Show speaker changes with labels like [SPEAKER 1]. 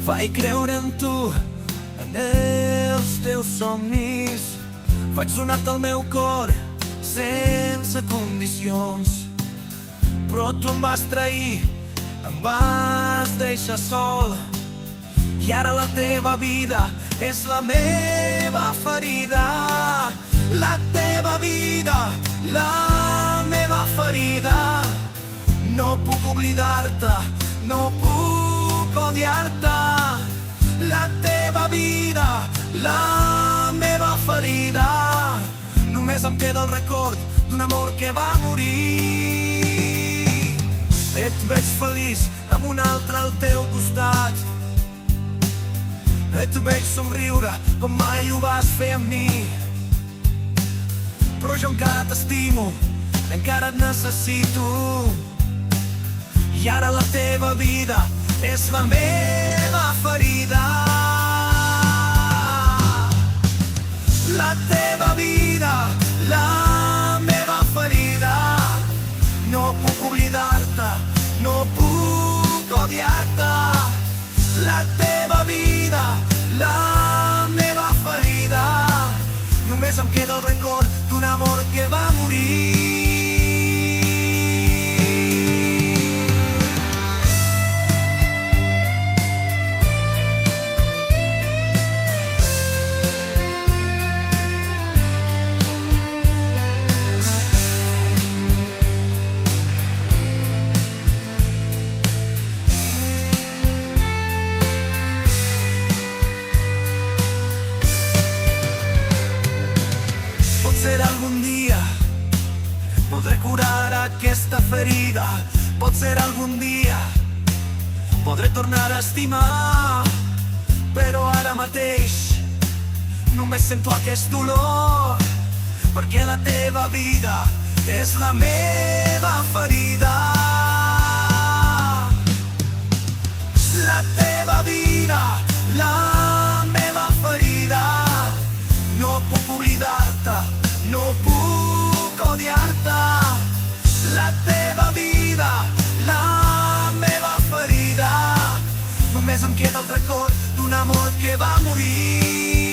[SPEAKER 1] Fai creure en tu, en els teus somnis. Faig sonat el meu cor sense condicions. Però tu em vas trair, em vas deixar sol. I ara la teva vida és la meva ferida. La teva vida, la meva ferida. No puc oblidar-te, no puc odiar-te. La teva vida, la meva ferida. Només em queda el record d'un amor que va morir. Et veig feliç amb un altre al teu costat. Et veig somriure com mai ho vas fer amb mi. Però jo encara t'estimo, encara et necessito. I ara la teva vida és la meva ferida. La teva vida, la meva ferida. No puc oblidar-te, no puc odiar-te. La teva vida, la meva ferida. Només em queda el record d'un amor que va morir. Potser algun dia podré curar aquesta ferida. Potser algun dia podré tornar a estimar. Però ara mateix només sento aquest dolor, perquè la teva vida és la meva ferida. La teva vida, la meva ferida. No puc oblidar-te, no puc odiar-te. La teva vida, la meva ferida. Només em queda el record d'un amor que va morir.